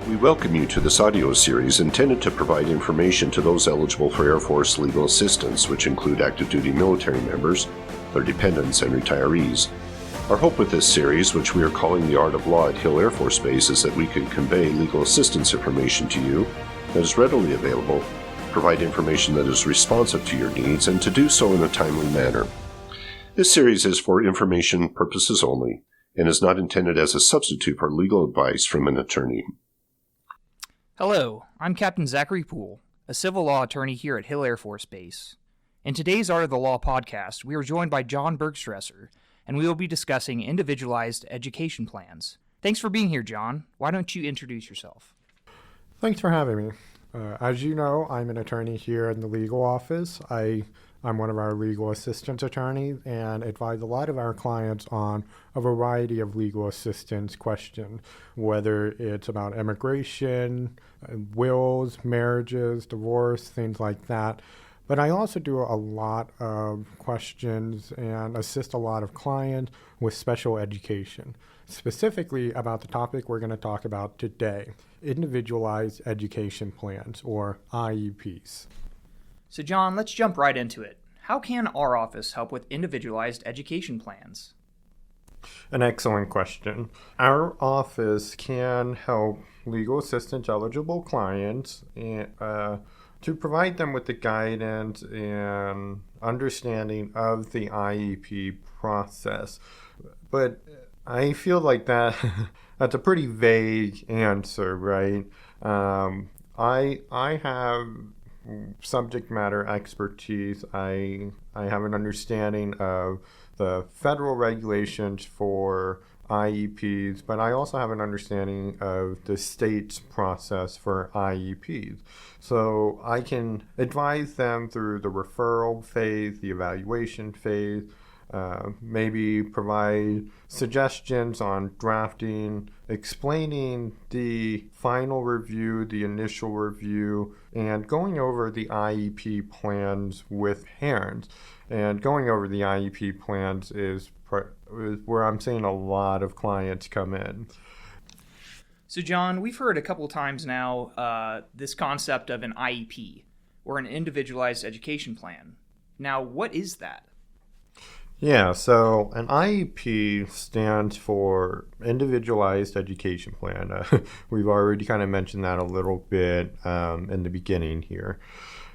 We welcome you to this audio series intended to provide information to those eligible for Air Force legal assistance, which include active duty military members, their dependents, and retirees. Our hope with this series, which we are calling The Art of Law at Hill Air Force Base, is that we can convey legal assistance information to you that is readily available, provide information that is responsive to your needs, and to do so in a timely manner. This series is for information purposes only and is not intended as a substitute for legal advice from an attorney. Hello, I'm Captain Zachary Poole, a civil law attorney here at Hill Air Force Base. In today's Art of the Law podcast, we are joined by John Bergstresser, and we will be discussing individualized education plans. Thanks for being here, John. Why don't you introduce yourself? Thanks for having me. As you know, I'm an attorney here in the legal office. I'm one of our legal assistance attorneys and advise a lot of our clients on a variety of legal assistance questions, whether it's about immigration, wills, marriages, divorce, things like that. But I also do a lot of questions and assist a lot of clients with special education, specifically about the topic we're going to talk about today, individualized education plans, or IEPs. So John, let's jump right into it. How can our office help with individualized education plans? An excellent question. Our office can help legal assistance eligible clients to provide them with the guidance and understanding of the IEP process. But I feel like that's a pretty vague answer, right? I have subject matter expertise. I have an understanding of the federal regulations for IEPs, but I also have an understanding of the state's process for IEPs. So I can advise them through the referral phase, the evaluation phase, maybe provide suggestions on drafting, explaining the final review, the initial review, and going over the IEP plans with parents. And going over the IEP plans is where I'm seeing a lot of clients come in. So John, we've heard a couple times now this concept of an IEP, or an individualized education plan. Now, what is that? Yeah, so an IEP stands for Individualized Education Plan. We've already kind of mentioned that a little bit in the beginning here.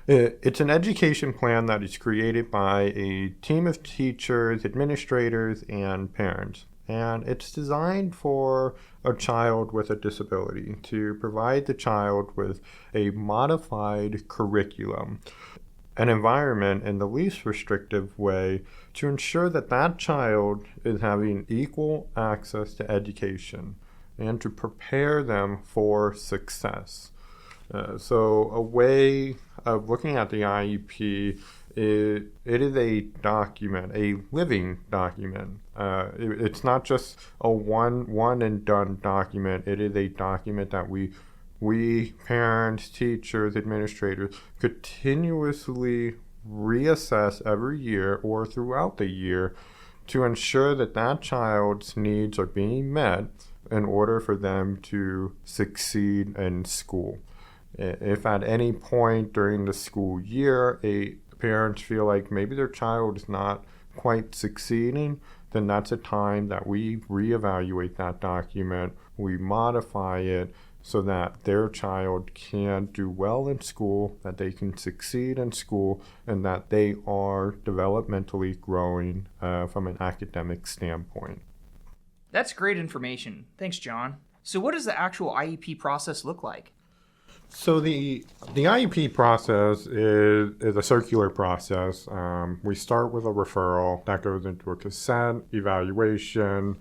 It's an education plan that is created by a team of teachers, administrators, and parents. And it's designed for a child with a disability to provide the child with a modified curriculum, an environment in the least restrictive way to ensure that that child is having equal access to education and to prepare them for success. So a way of looking at the IEP it is a document, a living document. It's not just a one and done document. It is a document that we parents, teachers, administrators continuously reassess every year or throughout the year to ensure that that child's needs are being met in order for them to succeed in school. If at any point during the school year parents feel like maybe their child is not quite succeeding, then that's a time that we reevaluate that document, we modify it so that their child can do well in school, that they can succeed in school, and that they are developmentally growing from an academic standpoint. That's great information. Thanks, John. So what does the actual IEP process look like? So the IEP process is a circular process. We start with a referral that goes into a consent, evaluation,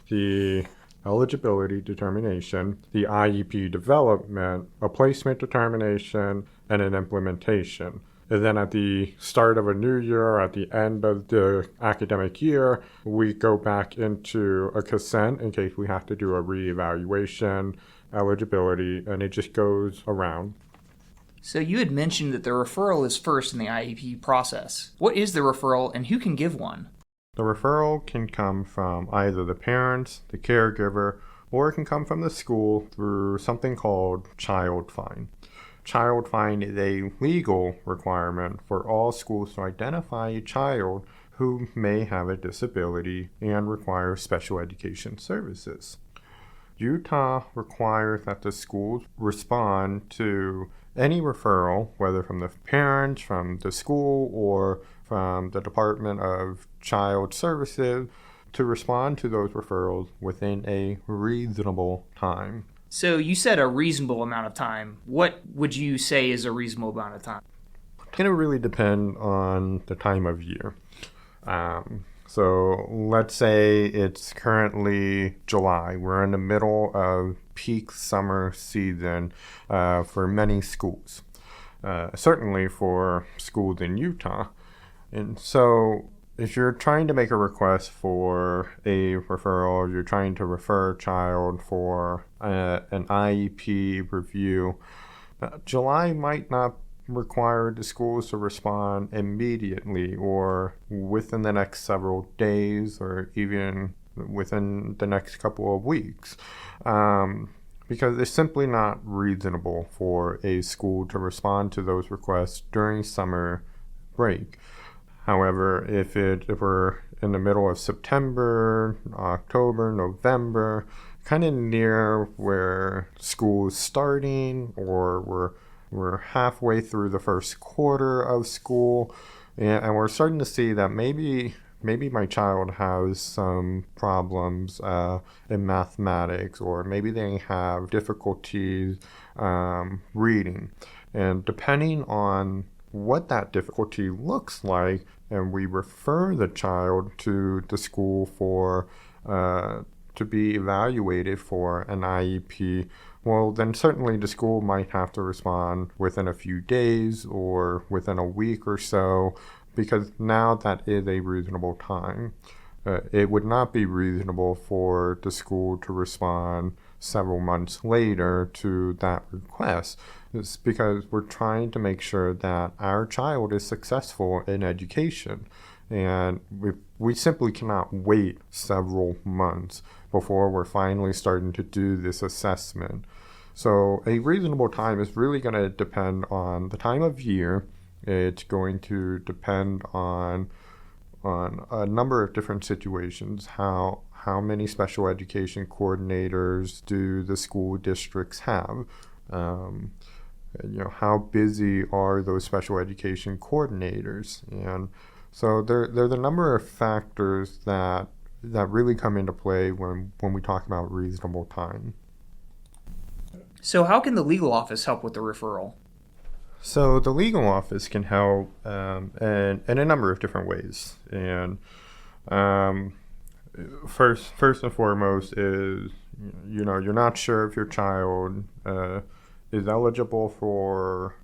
the eligibility determination, the IEP development, a placement determination, and an implementation. And then at the start of a new year, at the end of the academic year, we go back into a consent in case we have to do a reevaluation, eligibility, and it just goes around. So you had mentioned that the referral is first in the IEP process. What is the referral and who can give one? The referral can come from either the parents, the caregiver, or it can come from the school through something called child fine. Child fine is a legal requirement for all schools to identify a child who may have a disability and require special education services. Utah requires that the schools respond to any referral, whether from the parents, from the school, or from the Department of Child Services, to respond to those referrals within a reasonable time. So you said a reasonable amount of time. What would you say is a reasonable amount of time? It's going to really depend on the time of year. So let's say it's currently July. We're in the middle of peak summer season for many schools, certainly for schools in Utah. And so if you're trying to make a request for a referral, you're trying to refer a child for an IEP review, July might not require the schools to respond immediately or within the next several days or even within the next couple of weeks, because it's simply not reasonable for a school to respond to those requests during summer break. However, if we're in the middle of September, October, November, kind of near where school's starting, or we're halfway through the first quarter of school, and we're starting to see that maybe my child has some problems in mathematics, or maybe they have difficulties reading. And depending on what that difficulty looks like, and we refer the child to the school for to be evaluated for an IEP, well, then certainly the school might have to respond within a few days or within a week or so, because now that is a reasonable time. It would not be reasonable for the school to respond several months later to that request. It's because we're trying to make sure that our child is successful in education. And we simply cannot wait several months before we're finally starting to do this assessment. So a reasonable time is really going to depend on the time of year. It's going to depend on a number of different situations. How many special education coordinators do the school districts have? How busy are those special education coordinators? And so there's a number of factors that really come into play when we talk about reasonable time. So how can the legal office help with the referral? So the legal office can help in a number of different ways. And first and foremost is, you're not sure if your child is eligible for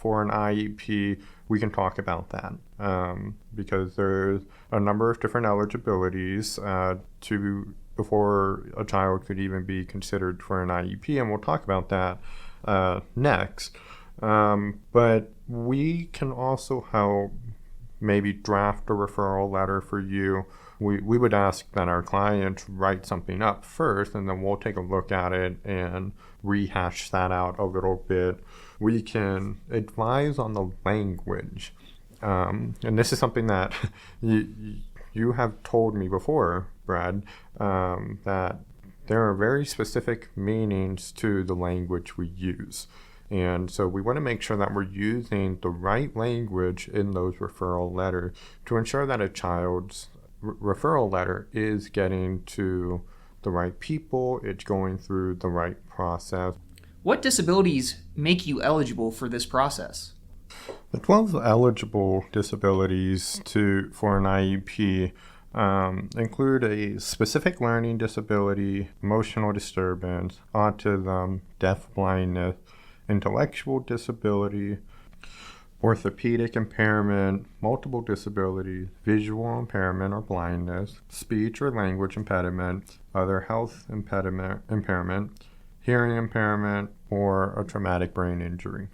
an IEP. We can talk about that because there's a number of different eligibilities before a child could even be considered for an IEP, and we'll talk about that next. But we can also help maybe draft a referral letter for you. We would ask that our client write something up first, and then we'll take a look at it and rehash that out a little bit. We can advise on the language. And this is something that you have told me before, Brad, that there are very specific meanings to the language we use. And so we want to make sure that we're using the right language in those referral letters to ensure that a child's referral letter is getting to the right people, it's going through the right process. What disabilities make you eligible for this process? The 12 eligible disabilities for an IEP include a specific learning disability, emotional disturbance, autism, deaf-blindness, intellectual disability, orthopedic impairment, multiple disabilities, visual impairment or blindness, speech or language impediment, other health impairment, hearing impairment, or a traumatic brain injury.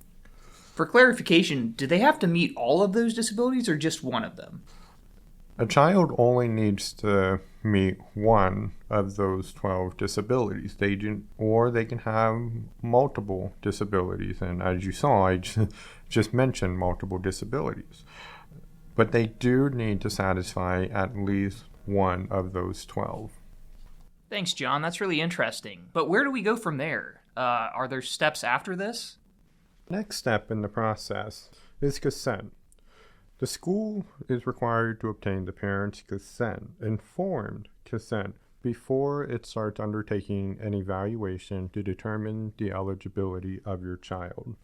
For clarification, do they have to meet all of those disabilities or just one of them? A child only needs to meet one of those 12 disabilities. They can have multiple disabilities. And as you saw, I just mentioned multiple disabilities. But they do need to satisfy at least one of those 12. Thanks, John. That's really interesting. But where do we go from there? Are there steps after this? Next step in the process is consent. The school is required to obtain the parent's consent, informed consent, before it starts undertaking an evaluation to determine the eligibility of your child.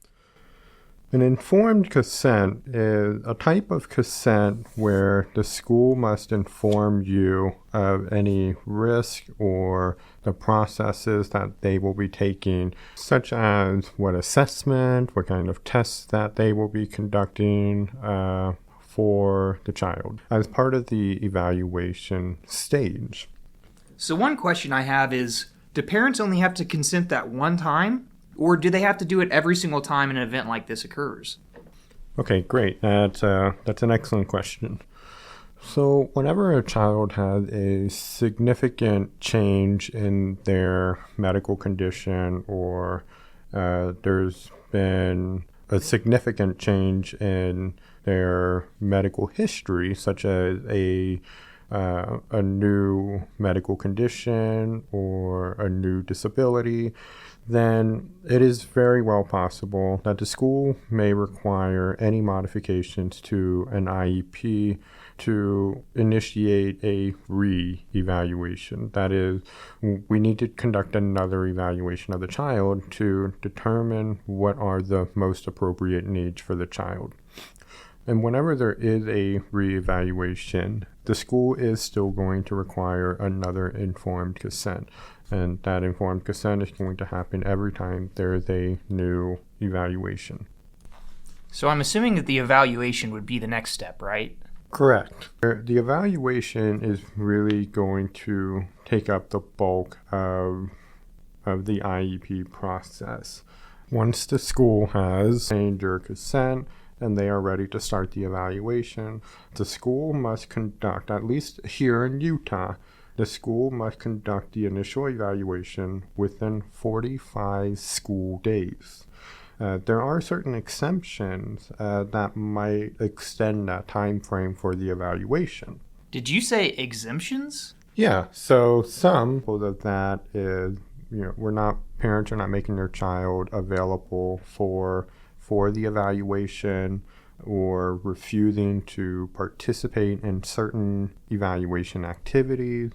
An informed consent is a type of consent where the school must inform you of any risk or the processes that they will be taking, such as what assessment, what kind of tests that they will be conducting for the child as part of the evaluation stage. So one question I have is, do parents only have to consent that one time? Or do they have to do it every single time an event like this occurs? Okay, great. That's an excellent question. So whenever a child has a significant change in their medical condition, or there's been a significant change in their medical history, such as a new medical condition or a new disability, then it is very well possible that the school may require any modifications to an IEP to initiate a re-evaluation. That is, we need to conduct another evaluation of the child to determine what are the most appropriate needs for the child. And whenever there is a re-evaluation, the school is still going to require another informed consent. And that informed consent is going to happen every time there is a new evaluation. So I'm assuming that the evaluation would be the next step, right? Correct. The evaluation is really going to take up the bulk of the IEP process. Once the school has obtained your consent and they are ready to start the evaluation, the school must conduct, at least here in Utah, the school must conduct the initial evaluation within 45 school days. There are certain exemptions that might extend that time frame for the evaluation. Did you say exemptions? Yeah, so some of that is, parents are not making their child available for the evaluation, or refusing to participate in certain evaluation activities,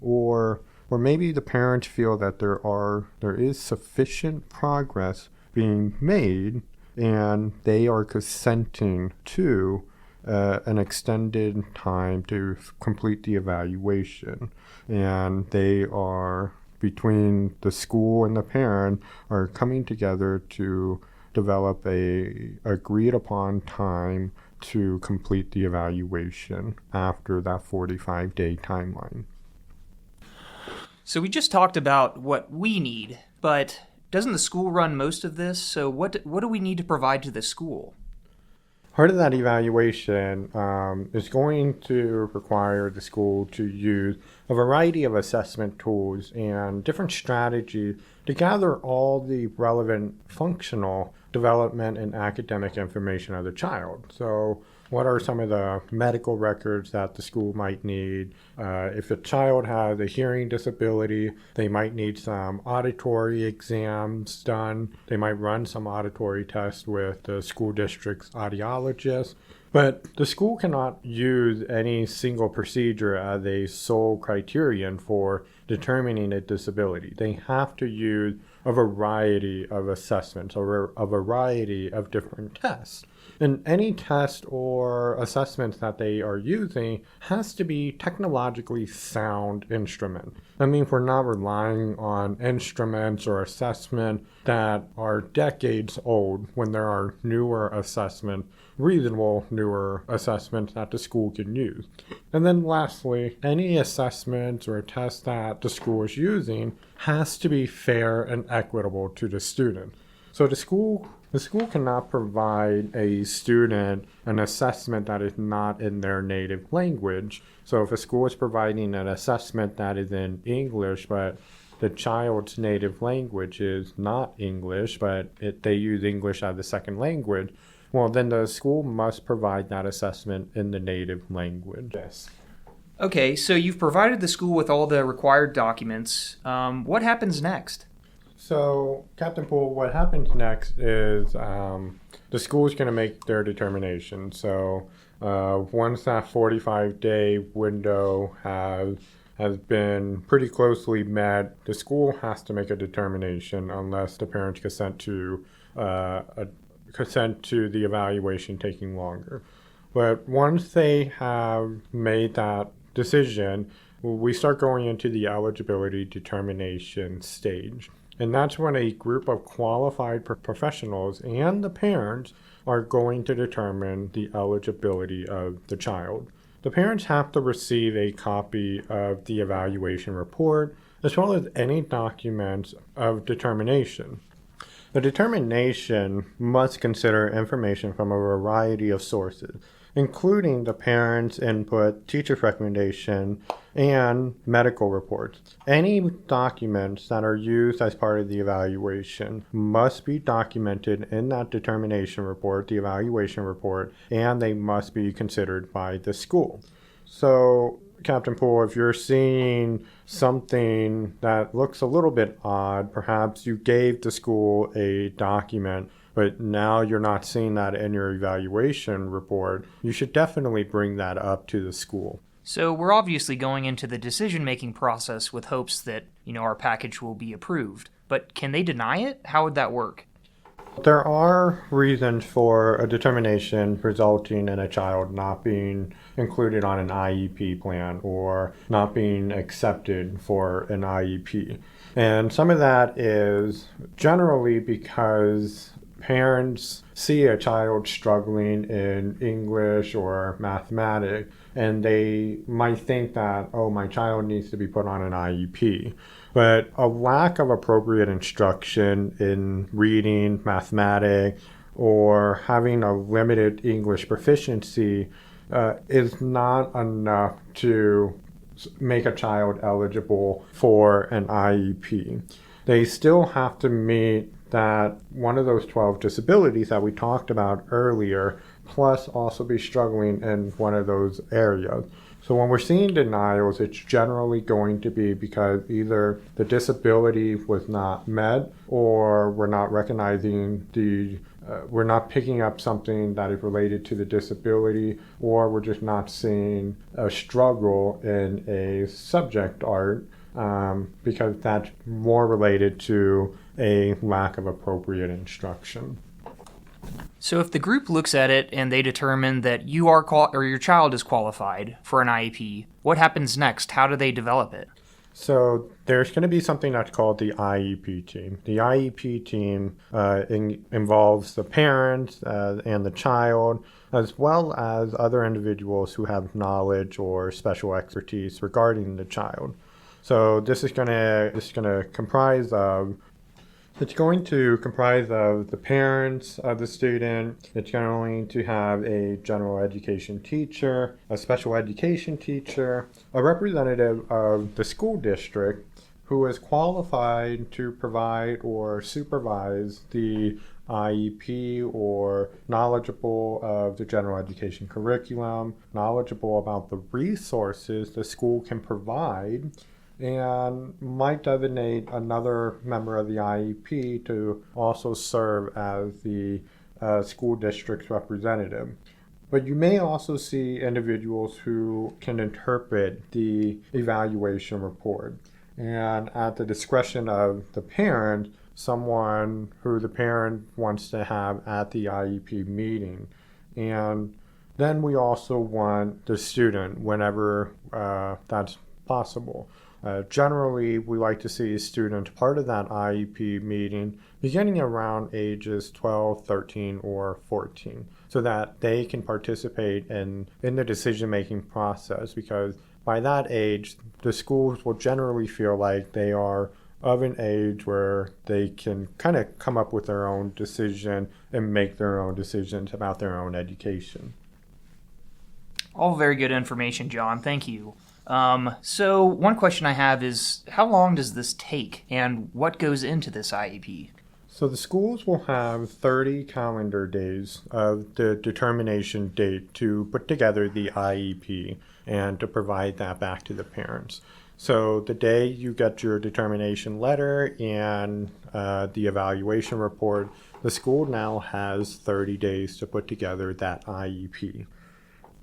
or maybe the parents feel that there is sufficient progress being made and they are consenting to an extended time to complete the evaluation, and they are, between the school and the parent, are coming together to develop a agreed upon time to complete the evaluation after that 45-day timeline. So we just talked about what we need, but doesn't the school run most of this? So what do we need to provide to the school? Part of that evaluation is going to require the school to use a variety of assessment tools and different strategies to gather all the relevant functional development and academic information of the child. So what are some of the medical records that the school might need? If a child has a hearing disability, they might need some auditory exams done. They might run some auditory tests with the school district's audiologist. But the school cannot use any single procedure as a sole criterion for determining a disability. They have to use a variety of assessments or a variety of different tests. And any test or assessment that they are using has to be technologically sound instrument. I mean, we're not relying on instruments or assessment that are decades old when there are reasonable newer assessments that the school can use. And then lastly, any assessment or test that the school is using has to be fair and equitable to the student. So the school The school cannot provide a student an assessment that is not in their native language. So if a school is providing an assessment that is in English, but the child's native language is not English, but they use English as a second language, well, then the school must provide that assessment in the native language. Yes. Okay, so you've provided the school with all the required documents. What happens next? So, Captain Poole, what happens next is the school is going to make their determination. So, once that 45-day window has been pretty closely met, the school has to make a determination unless the parents consent to the evaluation taking longer. But once they have made that decision, we start going into the eligibility determination stage. And that's when a group of qualified professionals and the parents are going to determine the eligibility of the child. The parents have to receive a copy of the evaluation report as well as any documents of determination. The determination must consider information from a variety of sources, including the parents' input, teacher's recommendation, and medical reports. Any documents that are used as part of the evaluation must be documented in that determination report, the evaluation report, and they must be considered by the school. So, Captain Poole, if you're seeing something that looks a little bit odd, perhaps you gave the school a document, but now you're not seeing that in your evaluation report, you should definitely bring that up to the school. So we're obviously going into the decision-making process with hopes that, our package will be approved. But can they deny it? How would that work? There are reasons for a determination resulting in a child not being included on an IEP plan or not being accepted for an IEP. And some of that is generally because parents see a child struggling in English or mathematics, and they might think that, oh, my child needs to be put on an IEP. But a lack of appropriate instruction in reading, mathematics, or having a limited English proficiency is not enough to make a child eligible for an IEP. They still have to meet that one of those 12 disabilities that we talked about earlier, plus also be struggling in one of those areas. So when we're seeing denials, it's generally going to be because either the disability was not met or we're not recognizing we're not picking up something that is related to the disability, or we're just not seeing a struggle in a subject art because that's more related to a lack of appropriate instruction. So if the group looks at it and they determine that you are or your child is qualified for an IEP, what happens next? How do they develop it? So there's going to be something that's called the IEP team. The IEP team involves the parents and the child, as well as other individuals who have knowledge or special expertise regarding the child. So this is going to comprise of the parents of the student. It's going to have a general education teacher, a special education teacher, a representative of the school district who is qualified to provide or supervise the IEP, or knowledgeable of the general education curriculum, knowledgeable about the resources the school can provide, and might designate another member of the IEP to also serve as the school district's representative. But you may also see individuals who can interpret the evaluation report. And at the discretion of the parent, someone who the parent wants to have at the IEP meeting. And then we also want the student whenever that's possible. Generally, we like to see a student part of that IEP meeting beginning around ages 12, 13, or 14, so that they can participate in the decision-making process, because by that age, the schools will generally feel like they are of an age where they can kind of come up with their own decision and make their own decisions about their own education. All very good information, John. Thank you. So one question I have is, how long does this take, and what goes into this IEP? So the schools will have 30 calendar days of the determination date to put together the IEP and to provide that back to the parents. So the day you get your determination letter and the evaluation report, the school now has 30 days to put together that IEP.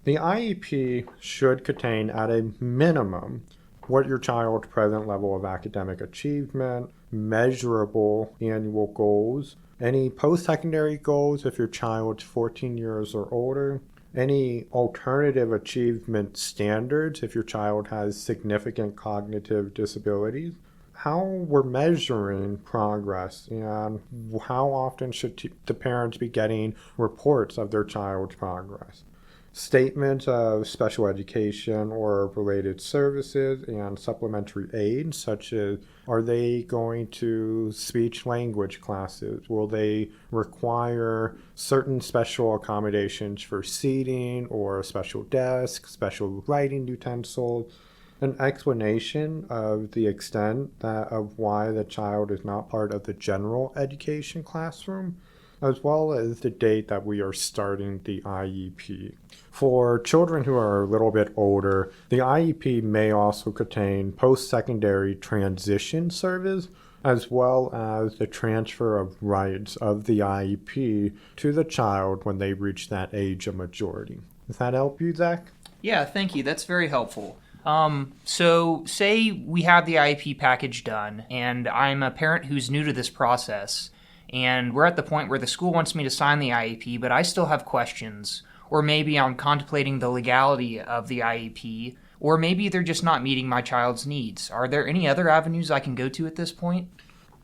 The IEP should contain at a minimum what your child's present level of academic achievement, measurable annual goals, any post-secondary goals if your child's 14 years or older, any alternative achievement standards if your child has significant cognitive disabilities, how we're measuring progress, and how often should the parents be getting reports of their child's progress. Statements of special education or related services and supplementary aid, such as are they going to speech language classes? Will they require certain special accommodations for seating or a special desk, special writing utensils? An explanation of the extent of why the child is not part of the general education classroom, as well as the date that we are starting the IEP. For children who are a little bit older, the IEP may also contain post-secondary transition service, as well as the transfer of rights of the IEP to the child when they reach that age of majority. Does that help you, Zach? Yeah, thank you. That's very helpful. So say we have the IEP package done, and I'm a parent who's new to this process, and we're at the point where the school wants me to sign the IEP, but I still have questions. Or maybe I'm contemplating the legality of the IEP, or maybe they're just not meeting my child's needs. Are there any other avenues I can go to at this point?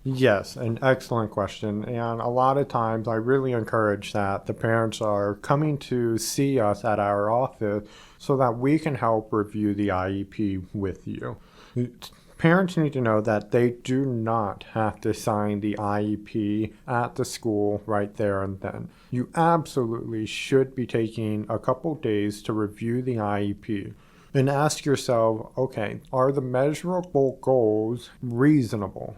Yes, an excellent question. And a lot of times I really encourage that the parents are coming to see us at our office so that we can help review the IEP with you. Parents need to know that they do not have to sign the IEP at the school right there and then. You absolutely should be taking a couple days to review the IEP and ask yourself, okay, are the measurable goals reasonable?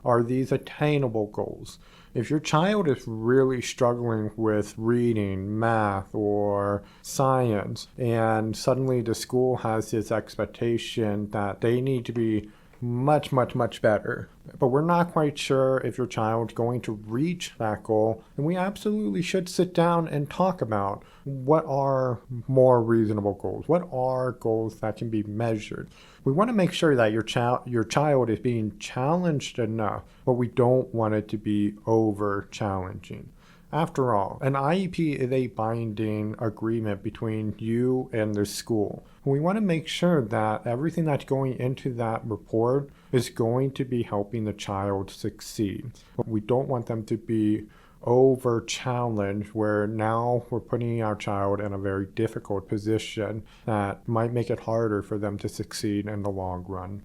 Are these attainable goals? If your child is really struggling with reading, math, or science, and suddenly the school has this expectation that they need to be much, much, much better, but we're not quite sure if your child's going to reach that goal, then we absolutely should sit down and talk about what are more reasonable goals, what are goals that can be measured. We want to make sure that your child is being challenged enough, but we don't want it to be over challenging. After all, an IEP is a binding agreement between you and the school. We want to make sure that everything that's going into that report is going to be helping the child succeed. But we don't want them to be over challenged where now we're putting our child in a very difficult position that might make it harder for them to succeed in the long run.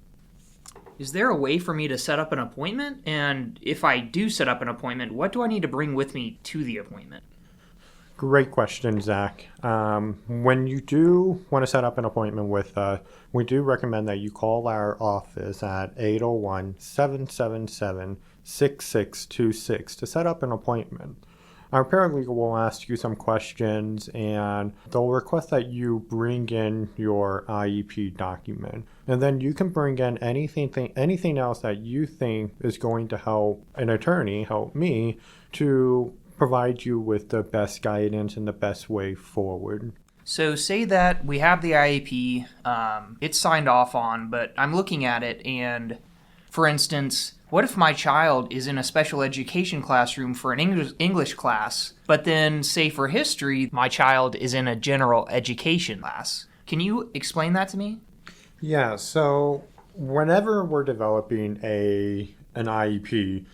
Is there a way for me to set up an appointment? And if I do set up an appointment, what do I need to bring with me to the appointment? Great question, Zach. When you do want to set up an appointment with us, we do recommend that you call our office at 801-777-6626 to set up an appointment. Our paralegal will ask you some questions and they'll request that you bring in your IEP document. And then you can bring in anything else that you think is going to help an attorney, help me, to provide you with the best guidance and the best way forward. So say that we have the IEP, it's signed off on, but I'm looking at it and, for instance, what if my child is in a special education classroom for an English class, but then, say for history, my child is in a general education class? Can you explain that to me? Yeah, so whenever we're developing an IEP,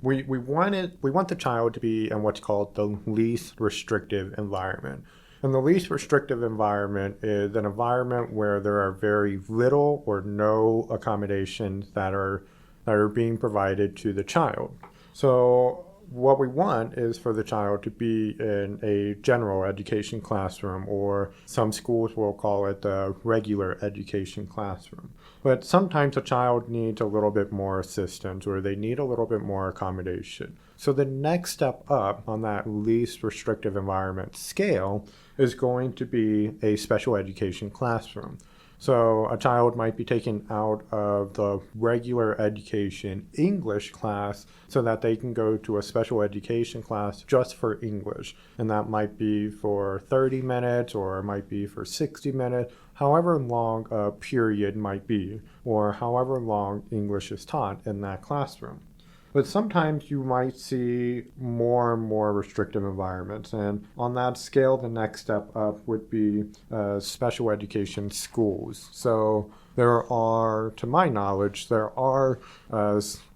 we want the child to be in what's called the least restrictive environment. And the least restrictive environment is an environment where there are very little or no accommodations that are that are being provided to the child. So what we want is for the child to be in a general education classroom, or some schools will call it the regular education classroom. But sometimes a child needs a little bit more assistance, or they need a little bit more accommodation. So the next step up on that least restrictive environment scale is going to be a special education classroom. So a child might be taken out of the regular education English class so that they can go to a special education class just for English. And that might be for 30 minutes, or it might be for 60 minutes, however long a period might be, or however long English is taught in that classroom. But sometimes you might see more and more restrictive environments. And on that scale, the next step up would be special education schools. So there are, to my knowledge, there are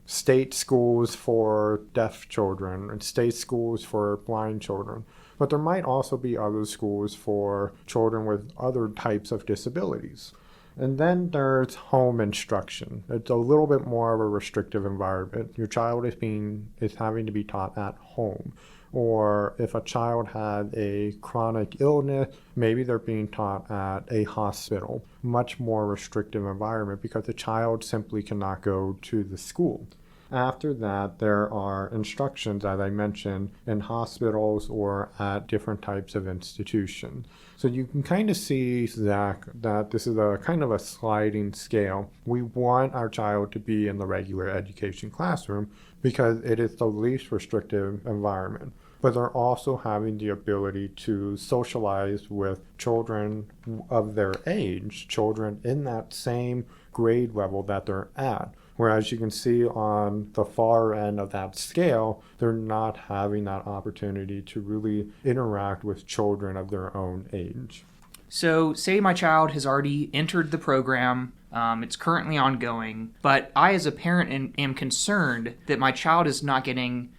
state schools for deaf children and state schools for blind children. But there might also be other schools for children with other types of disabilities. And then there's home instruction. It's a little bit more of a restrictive environment. Your child is having to be taught at home. Or if a child had a chronic illness, maybe they're being taught at a hospital. Much more restrictive environment because the child simply cannot go to the school. After that, there are instructions, as I mentioned, in hospitals or at different types of institutions. So you can kind of see, Zach, that this is a kind of a sliding scale. We want our child to be in the regular education classroom because it is the least restrictive environment. But they're also having the ability to socialize with children of their age, children in that same grade level that they're at. Whereas you can see on the far end of that scale, they're not having that opportunity to really interact with children of their own age. So say my child has already entered the program, it's currently ongoing, but I as a parent am concerned that my child is not getting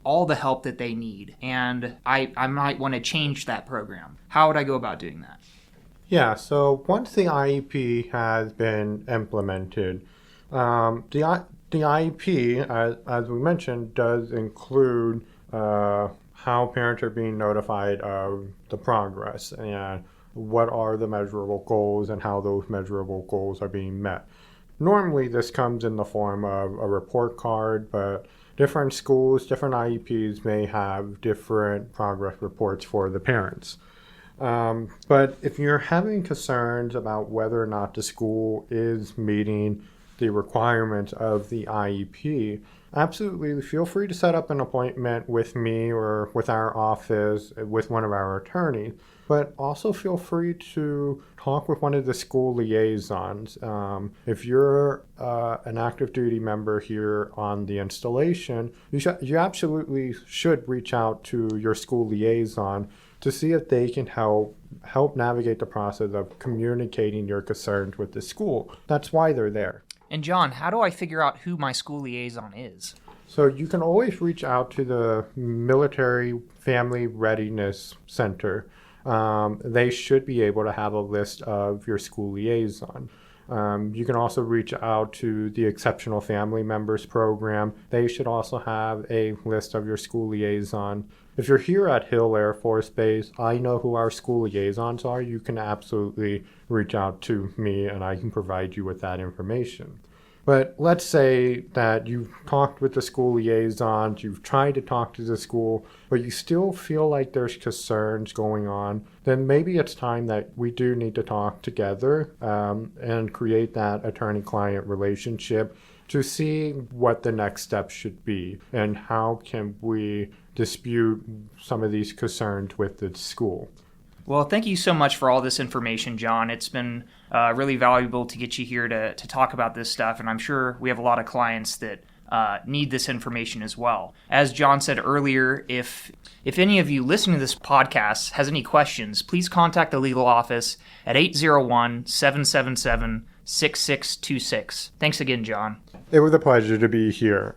all the help that they need, and I might want to change that program. How would I go about doing that? Yeah, so once the IEP has been implemented, the IEP, as we mentioned, does include how parents are being notified of the progress and what are the measurable goals and how those measurable goals are being met. Normally, this comes in the form of a report card, but different schools, different IEPs may have different progress reports for the parents. But if you're having concerns about whether or not the school is meeting the requirements of the IEP, absolutely feel free to set up an appointment with me or with our office, with one of our attorneys. But also feel free to talk with one of the school liaisons. If you're an active duty member here on the installation, you absolutely should reach out to your school liaison to see if they can help navigate the process of communicating your concerns with the school. That's why they're there. And John, how do I figure out who my school liaison is? So you can always reach out to the Military Family Readiness Center. They should be able to have a list of your school liaison. You can also reach out to the Exceptional Family Members Program. They should also have a list of your school liaison. If you're here at Hill Air Force Base, I know who our school liaisons are. You can absolutely reach out to me and I can provide you with that information. But let's say that you've talked with the school liaisons, you've tried to talk to the school, but you still feel like there's concerns going on, then maybe it's time that we do need to talk together and create that attorney-client relationship to see what the next steps should be and how can we dispute some of these concerns with the school. Well, thank you so much for all this information, John. It's been really valuable to get you here to talk about this stuff, and I'm sure we have a lot of clients that need this information as well. As John said earlier, if any of you listening to this podcast has any questions, please contact the legal office at 801-777-6626. Thanks again, John. It was a pleasure to be here.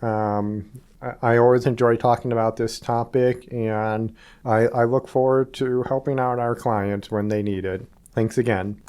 I always enjoy talking about this topic, and I look forward to helping out our clients when they need it. Thanks again.